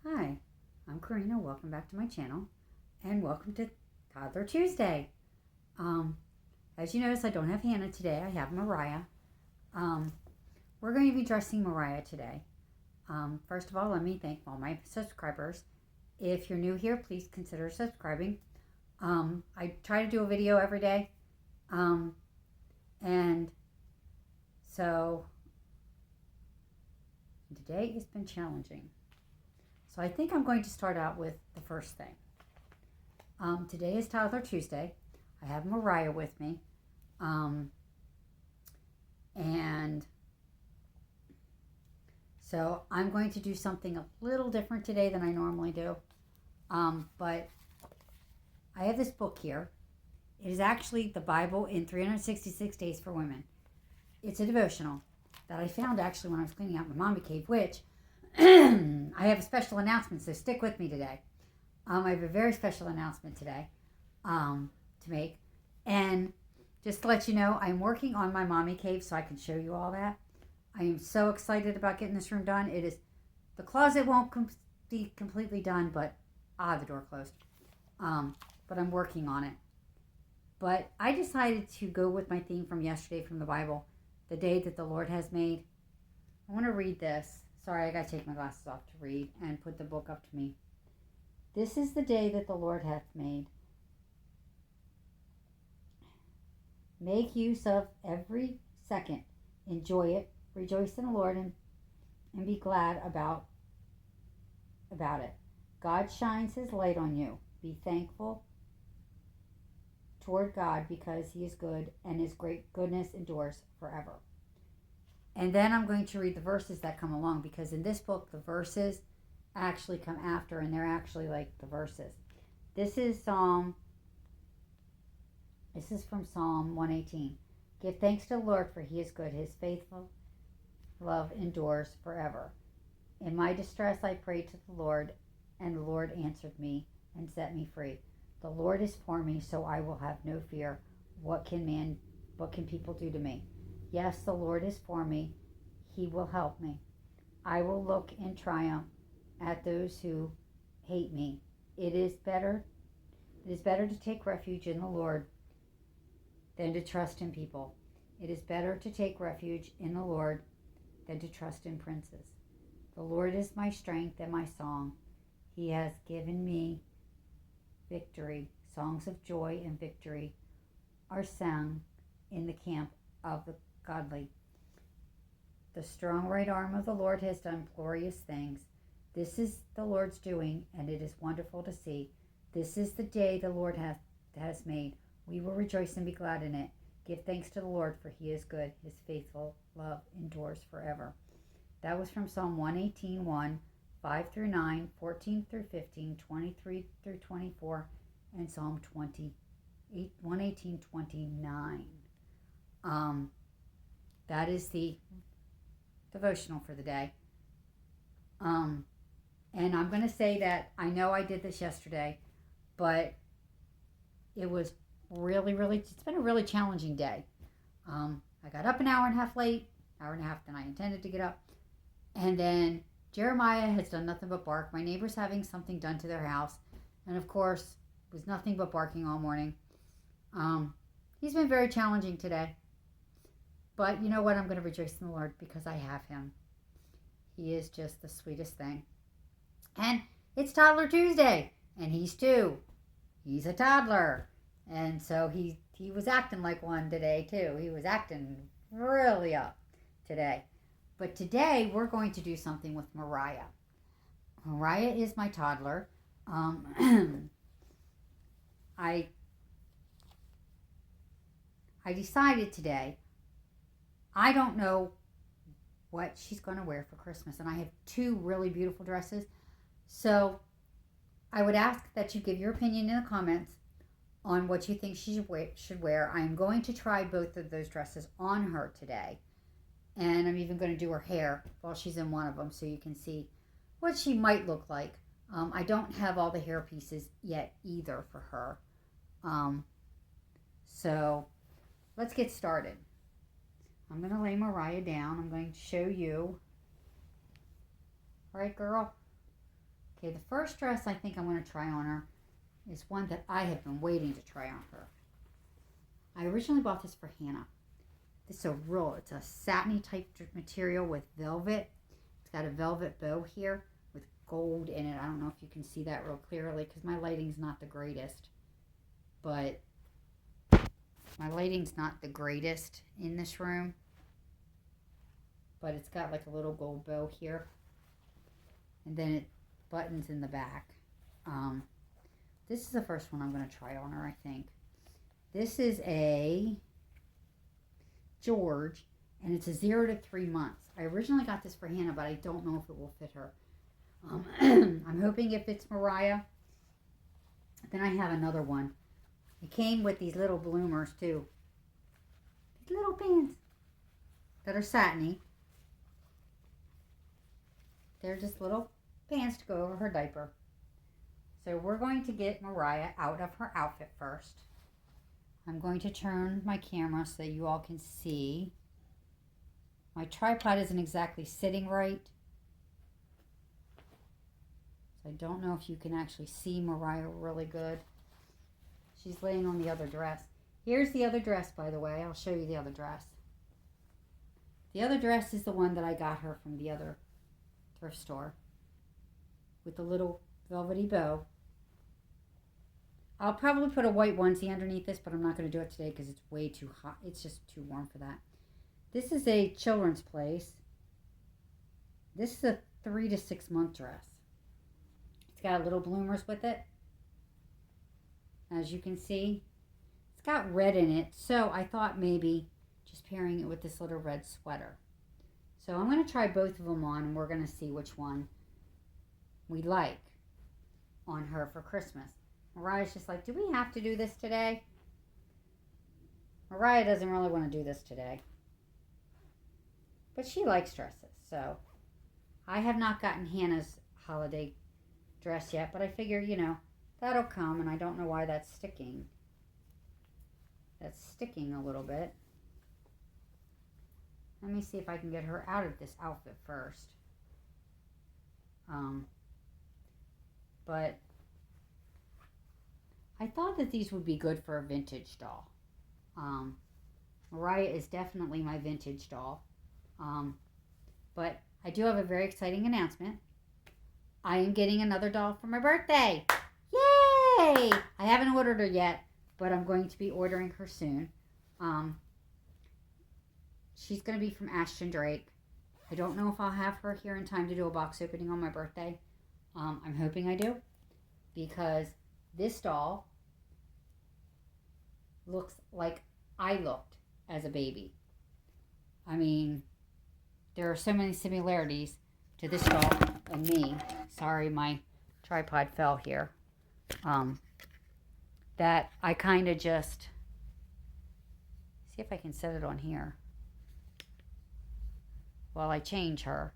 Hi, I'm Corinna. Welcome back to my channel and welcome to Toddler Tuesday. As you notice, I don't have Hannah today. I have Mariah. We're going to be dressing Mariah today. First of all, let me thank all my subscribers. If you're new here, please consider subscribing. I try to do a video every day. And so today has been challenging. So I think I'm going to start out with the first thing. Today is Toddler Tuesday. I have Mariah with me. And so I'm going to do something a little different today than I normally do. But I have this book here. It is actually the Bible in 366 Days for Women. It's a devotional that I found actually when I was cleaning out my mommy cave, which I have a special announcement, so stick with me today. I have a very special announcement today to make. And just to let you know, I'm working on my mommy cave so I can show you all that. I am so excited about getting this room done. The closet won't be completely done, but the door closed. But I'm working on it. But I decided to go with my theme from yesterday from the Bible, the day that the Lord has made. I want to read this. Sorry, I got to take my glasses off to read and put the book up to me. This is the day that the Lord hath made. Make use of every second. Enjoy it. Rejoice in the Lord and be glad about it. God shines his light on you. Be thankful toward God because he is good and his great goodness endures forever. And then I'm going to read the verses that come along, because in this book, the verses actually come after, and they're actually like the verses. This is from Psalm 118. Give thanks to the Lord, for he is good. His faithful love endures forever. In my distress, I prayed to the Lord, and the Lord answered me and set me free. The Lord is for me, so I will have no fear. What can people do to me? Yes, the Lord is for me. He will help me. I will look in triumph at those who hate me. It is better to take refuge in the Lord than to trust in people. It is better to take refuge in the Lord than to trust in princes. The Lord is my strength and my song. He has given me victory. Songs of joy and victory are sung in the camp of the godly. The strong right arm of the Lord has done glorious things. This is the Lord's doing, and it is wonderful to see. This is the day the Lord has made. We will rejoice and be glad in it. Give thanks to the Lord, for he is good. His faithful love endures forever. That was from Psalm 118:1, 5 through 9, 14 through 15, 23 through 24, and Psalm 118:29. That is the devotional for the day. And I'm going to say that I know I did this yesterday, but it was it's been a really challenging day. I got up an hour and a half late, hour and a half than I intended to get up. And then Jeremiah has done nothing but bark. My neighbor's having something done to their house. And of course, it was nothing but barking all morning. He's been very challenging today. But you know what? I'm going to rejoice in the Lord because I have him. He is just the sweetest thing. And it's Toddler Tuesday. And he's 2. He's a toddler. And so he was acting like one today, too. He was acting really up today. But today, we're going to do something with Mariah. Mariah is my toddler. I decided today, I don't know what she's going to wear for Christmas. And I have 2 really beautiful dresses. So I would ask that you give your opinion in the comments on what you think she should wear. I'm going to try both of those dresses on her today. And I'm even going to do her hair while she's in one of them so you can see what she might look like. I don't have all the hair pieces yet either for her. So let's get started. I'm going to lay Mariah down. I'm going to show you. All right, girl? Okay, the first dress I think I'm going to try on her is one that I have been waiting to try on her. I originally bought this for Hannah. It's a satiny type material with velvet. It's got a velvet bow here with gold in it. I don't know if you can see that real clearly because my lighting's not the greatest. But my lighting's not the greatest in this room. But it's got like a little gold bow here. And then it buttons in the back. This is the first one I'm going to try on her, I think. This is a George, and it's a 0 to 3 months. I originally got this for Hannah, but I don't know if it will fit her. I'm hoping it fits Mariah. Then I have another one. It came with these little bloomers, too. These little pants that are satiny. They're just little pants to go over her diaper. So we're going to get Mariah out of her outfit first. I'm going to turn my camera so you all can see. My tripod isn't exactly sitting right. So I don't know if you can actually see Mariah really good. She's laying on the other dress. Here's the other dress, by the way. I'll show you the other dress. The other dress is the one that I got her from the other thrift store with the little velvety bow. I'll probably put a white onesie underneath this, but I'm not going to do it today because it's way too hot. It's just too warm for that. This is a children's place. This is a 3 to 6 month dress. It's got little bloomers with it. As you can see, it's got red in it. So I thought maybe just pairing it with this little red sweater. So I'm going to try both of them on, and we're going to see which one we like on her for Christmas. Mariah's just like, do we have to do this today? Mariah doesn't really want to do this today. But she likes dresses, so I have not gotten Hannah's holiday dress yet, but I figure, that'll come, and I don't know why that's sticking. That's sticking a little bit. Let me see if I can get her out of this outfit first. But I thought that these would be good for a vintage doll. Mariah is definitely my vintage doll. But I do have a very exciting announcement. I am getting another doll for my birthday. Yay! I haven't ordered her yet, but I'm going to be ordering her soon. She's going to be from Ashton Drake. I don't know if I'll have her here in time to do a box opening on my birthday. I'm hoping I do, because this doll looks like I looked as a baby. I mean, there are so many similarities to this doll and me. Sorry, my tripod fell here. That I kind of just... See if I can set it on here while I change her.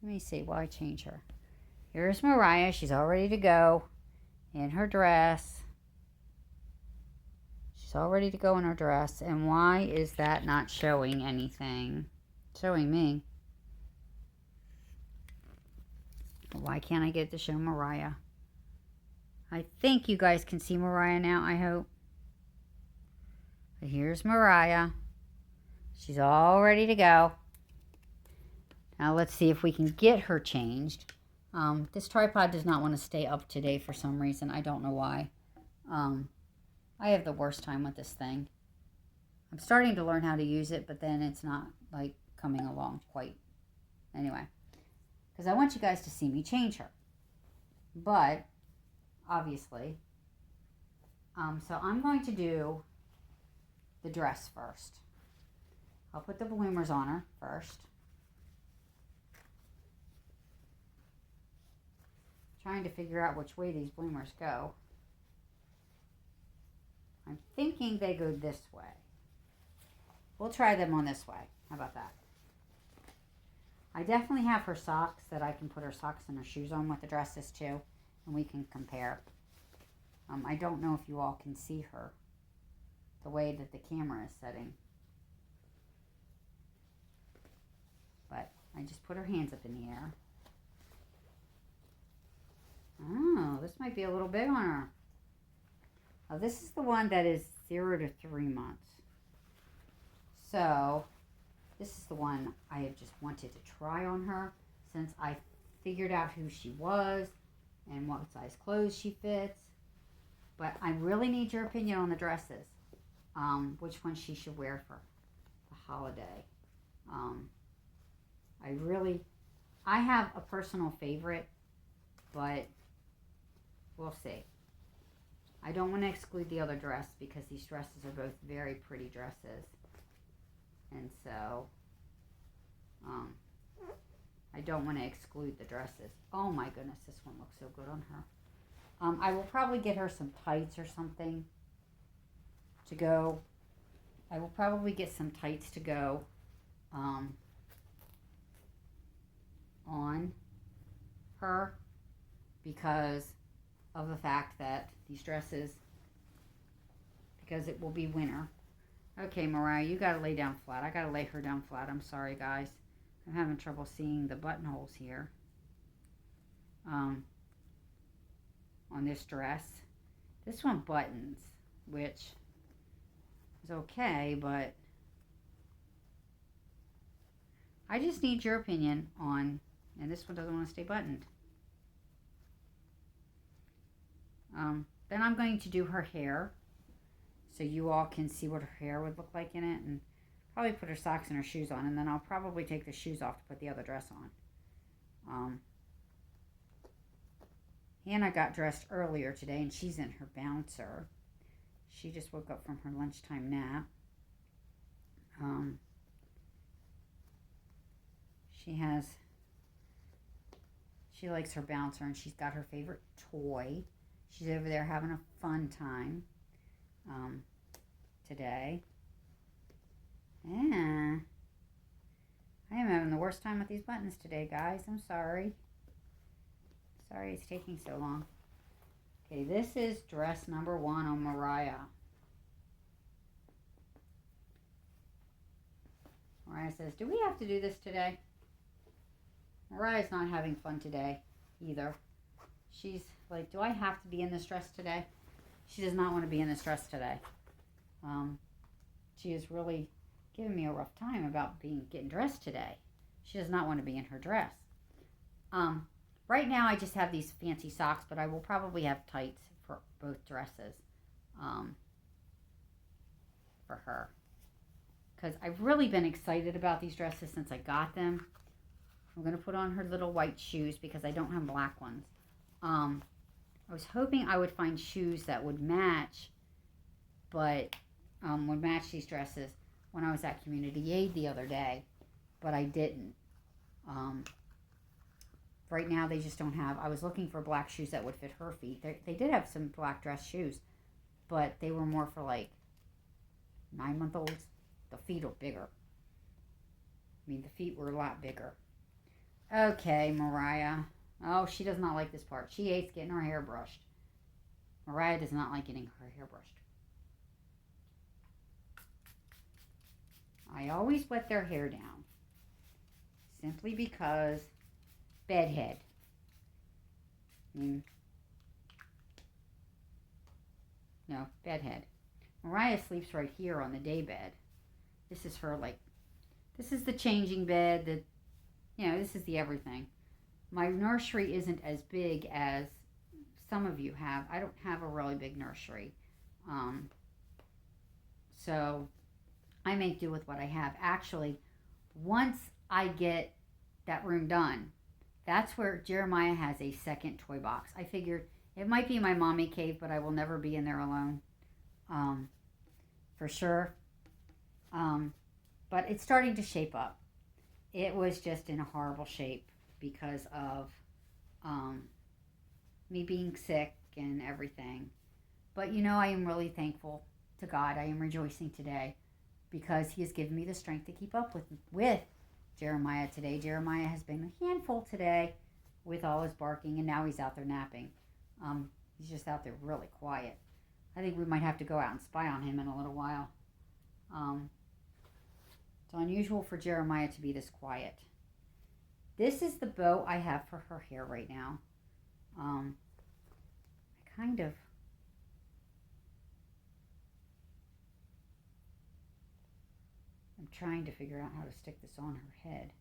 Let me see while I change her. Here's Mariah. She's all ready to go in her dress. She's all ready to go in her dress. And why is that not showing anything? Showing me. Why can't I get it to show Mariah? I think you guys can see Mariah now, I hope. But here's Mariah. She's all ready to go. Now let's see if we can get her changed. This tripod does not want to stay up today for some reason. I don't know why. I have the worst time with this thing. I'm starting to learn how to use it, but then it's not like coming along quite. Anyway, because I want you guys to see me change her. But obviously, so I'm going to do the dress first. I'll put the bloomers on her first. Trying to figure out which way these bloomers go. I'm thinking they go this way. We'll try them on this way. How about that? I definitely have her socks that I can put her socks and her shoes on with the dresses too, and we can compare. I don't know if you all can see her the way that the camera is setting. But I just put her hands up in the air. might be a little big on her. Now, this is the one that is 0 to 3 months. So, this is the one I have just wanted to try on her since I figured out who she was and what size clothes she fits. But I really need your opinion on the dresses. Which one she should wear for the holiday. I have a personal favorite, but we'll see. I don't want to exclude the other dress because these dresses are both very pretty dresses. And so, I don't want to exclude the dresses. Oh my goodness, this one looks so good on her. I will probably get her some tights or something to go. I will probably get some tights to go on her because of the fact that these dresses, because it will be winter. Okay, Mariah, you got to lay down flat. I got to lay her down flat. I'm sorry, guys. I'm having trouble seeing the buttonholes here on this dress. This one buttons, which is okay, but I just need your opinion on, and this one doesn't want to stay buttoned. Then I'm going to do her hair so you all can see what her hair would look like in it, and probably put her socks and her shoes on, and then I'll probably take the shoes off to put the other dress on. Hannah got dressed earlier today, and she's in her bouncer. She just woke up from her lunchtime nap. She likes her bouncer, and she's got her favorite toy. She's over there having a fun time today. Yeah. I am having the worst time with these buttons today, guys. I'm sorry. Sorry it's taking so long. Okay, this is dress number 1 on Mariah. Mariah says, do we have to do this today? Mariah's not having fun today either. She's like, do I have to be in this dress today? She does not want to be in this dress today. She is really giving me a rough time about getting dressed today. She does not want to be in her dress. Right now I just have these fancy socks, but I will probably have tights for both dresses for her. Because I've really been excited about these dresses since I got them. I'm going to put on her little white shoes because I don't have black ones. I was hoping I would find shoes that would match, but would match these dresses when I was at Community Aid the other day, but I didn't. Right now they just don't have, I was looking for black shoes that would fit her feet. They did have some black dress shoes, but they were more for like 9-month-olds. The feet are bigger. I mean, the feet were a lot bigger. Okay, Mariah. Oh, she does not like this part. She hates getting her hair brushed. Mariah does not like getting her hair brushed. I always wet their hair down. Simply because bedhead. No, bedhead. Mariah sleeps right here on the day bed. This is her, this is the changing bed. This is the everything. My nursery isn't as big as some of you have. I don't have a really big nursery. So I make do with what I have. Actually, once I get that room done, that's where Jeremiah has a second toy box. I figured it might be my mommy cave, but I will never be in there alone. For sure. But it's starting to shape up. It was just in a horrible shape because of me being sick and everything. But I am really thankful to God. I am rejoicing today because he has given me the strength to keep up with Jeremiah today. Jeremiah has been a handful today with all his barking, and now he's out there napping. He's just out there really quiet. I think we might have to go out and spy on him in a little while. It's unusual for Jeremiah to be this quiet. This is the bow I have for her hair right now. kind of, I'm trying to figure out how to stick this on her head.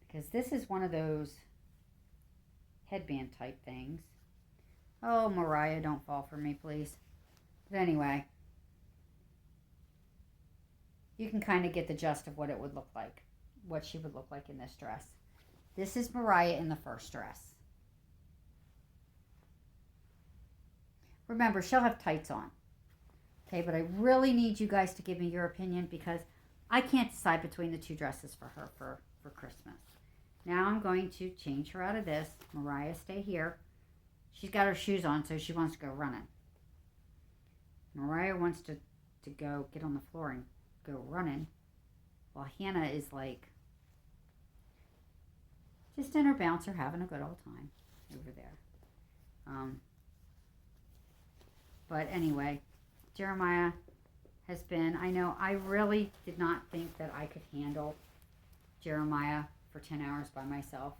Because this is one of those headband type things. Oh, Mariah, don't fall for me, please. But anyway, you can kind of get the gist of what it would look like, what she would look like in this dress. This is Mariah in the first dress. Remember, she'll have tights on. Okay, but I really need you guys to give me your opinion because I can't decide between the two dresses for her for Christmas. Now I'm going to change her out of this. Mariah, stay here. She's got her shoes on, so she wants to go running. Mariah wants to go get on the floor and go running, while Hannah is like just in her bouncer having a good old time over there. But anyway, Jeremiah has been, I know I really did not think that I could handle Jeremiah for 10 hours by myself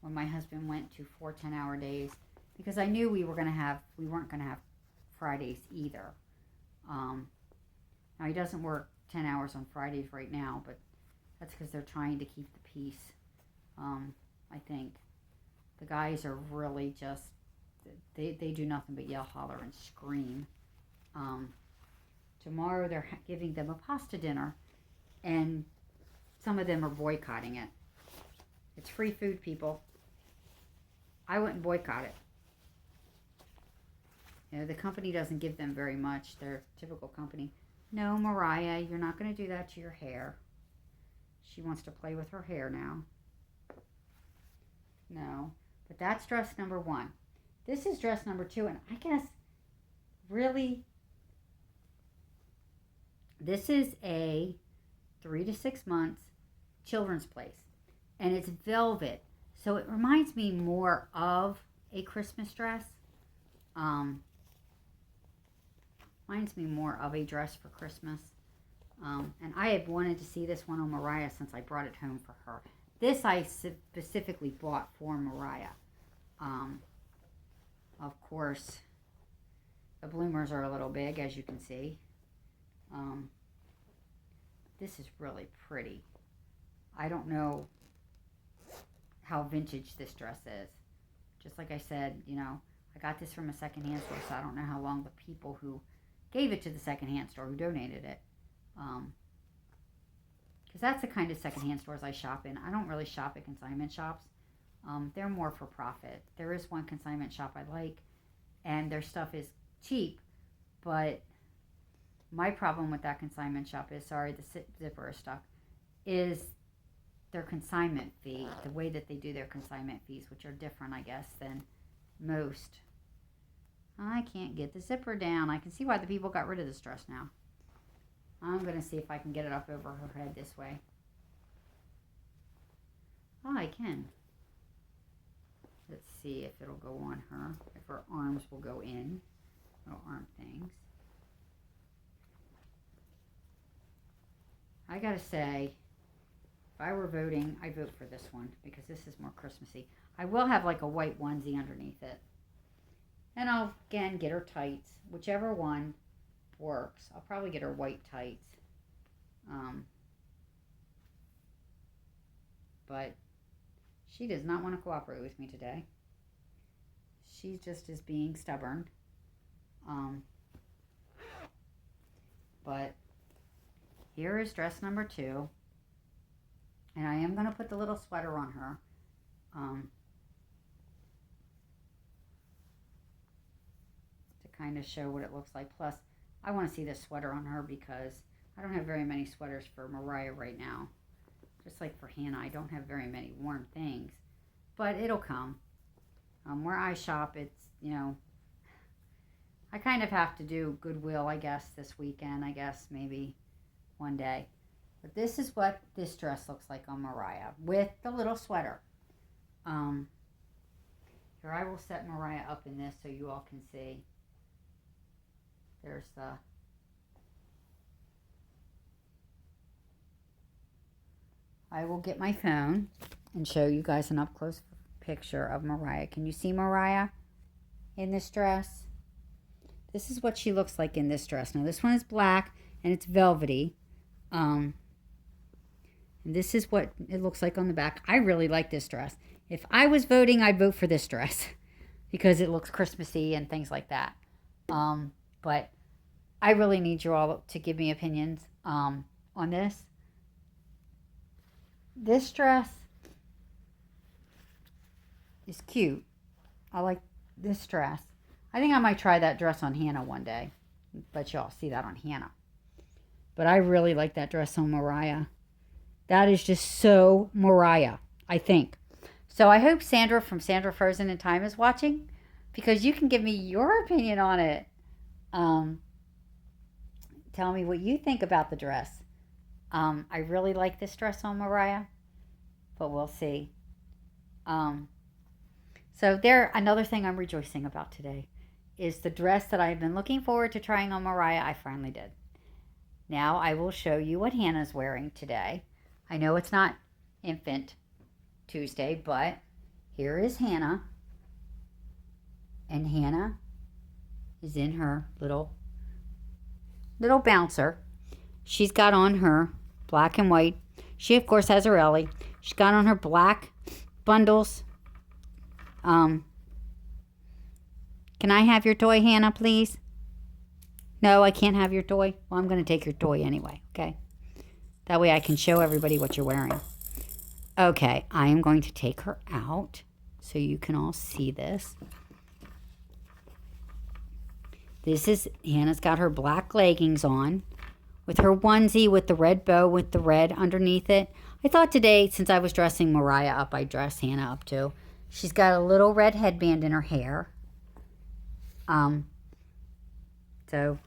when my husband went to 4 10-hour days, because I knew we weren't going to have Fridays either. Now he doesn't work 10 hours on Fridays right now, but that's because they're trying to keep the peace. I think the guys are really just, they do nothing but yell, holler, and scream. Tomorrow they're giving them a pasta dinner, and some of them are boycotting it. It's free food, people. I wouldn't boycott it. You know, the company doesn't give them very much. Their typical company. No, Mariah, you're not going to do that to your hair. She wants to play with her hair now. No, but that's dress number 1. This is dress number 2, and I guess, really, this is a 3 to 6 months children's place, and it's velvet, so it reminds me more of a Christmas dress. Reminds me more of a dress for Christmas. And I had wanted to see this one on Mariah since I brought it home for her. This I specifically bought for Mariah. Of course, the bloomers are a little big, as you can see. This is really pretty. I don't know how vintage this dress is. Just like I said, you know, I got this from a secondhand store, so I don't know how long the people who gave it to the secondhand store who donated it. Because that's the kind of secondhand stores I shop in. I don't really shop at consignment shops. They're more for profit. There is one consignment shop I like, and their stuff is cheap, but my problem with that consignment shop is, sorry, the zipper is stuck, is their consignment fee, the way that they do their consignment fees, which are different, I guess, than most. I can't get the zipper down. I can see why the people got rid of this dress now. I'm going to see if I can get it up over her head this way. Oh, I can. Let's see if it'll go on her, if her arms will go in, little arm things. I gotta say, if I were voting, I'd vote for this one because this is more Christmassy. I will have like a white onesie underneath it. And I'll, again, get her tights. Whichever one works. I'll probably get her white tights. But she does not want to cooperate with me today. She just is being stubborn. But here is dress number 2. And I am going to put the little sweater on her. To kind of show what it looks like. Plus, I want to see this sweater on her because I don't have very many sweaters for Mariah right now. Just like for Hannah, I don't have very many warm things. But it'll come. Where I shop, it's, you know, I kind of have to do Goodwill, I guess, this weekend. I guess maybe one day. But this is what this dress looks like on Mariah with the little sweater. Here, I will set Mariah up in this so you all can see. There's the... I will get my phone and show you guys an up-close picture of Mariah. Can you see Mariah? in this dress. This is what she looks like in this dress. Now, this one is black, and it's velvety. And this is what it looks like on the back. I really like this dress. If I was voting, I'd vote for this dress because it looks Christmassy and things like that. But I really need you all to give me opinions on this. This dress is cute. I like this dress. I think I might try that dress on Hannah one day. But y'all see that on Hannah. But I really like that dress on Mariah. That is just so Mariah, I think. So I hope Sandra from Sandra Frozen in Time is watching, because you can give me your opinion on it. Tell me what you think about the dress. I really like this dress on Mariah, but we'll see. So another thing I'm rejoicing about today is the dress that I've been looking forward to trying on Mariah. I finally did. Now I will show you what Hannah's wearing today. I know it's not Infant Tuesday, but here is Hannah. And Hannah is in her little bouncer. She's got on her black and white. She, of course, has her Ellie. She's got on her black bundles. Can I have your toy, Hannah, please? No, I can't have your toy. Well, I'm going to take your toy anyway, okay? That way I can show everybody what you're wearing. Okay, I am going to take her out so you can all see this. This is, Hannah's got her black leggings on with her onesie with the red bow with the red underneath it. I thought today, since I was dressing Mariah up, I'd dress Hannah up too. She's got a little red headband in her hair. So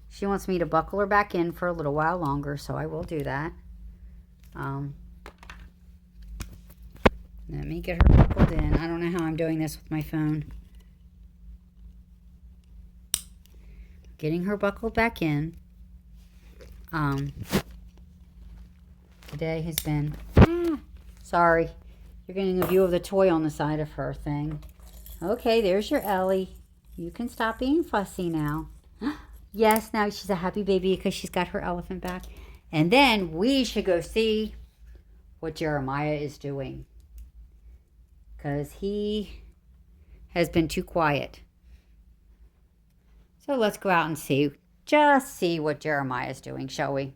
she wants me to buckle her back in for a little while longer, so I will do that. Let me get her buckled in. I don't know how I'm doing this with my phone. Getting her buckled back in. Today has been... sorry. You're getting a view of the toy on the side of her thing. Okay, there's your Ellie. You can stop being fussy now. Yes, now she's a happy baby because she's got her elephant back. And then we should go see what Jeremiah is doing, because he has been too quiet. So let's go out and see. Just see what Jeremiah is doing, shall we?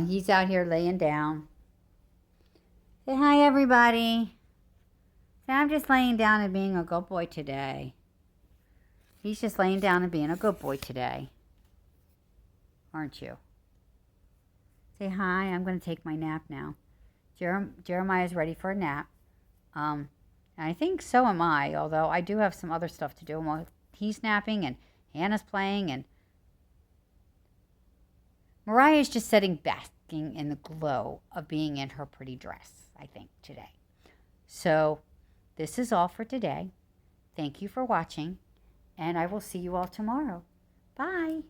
He's out here laying down. Say hi, everybody. Say, I'm just laying down and being a good boy today. He's just laying down and being a good boy today. Aren't you? Say hi. I'm going to take my nap now. Jeremiah's ready for a nap. I think so am I, although I do have some other stuff to do. While he's napping and Hannah's playing, and Mariah's just basking in the glow of being in her pretty dress, I think, today. So this is all for today. Thank you for watching, and I will see you all tomorrow. Bye.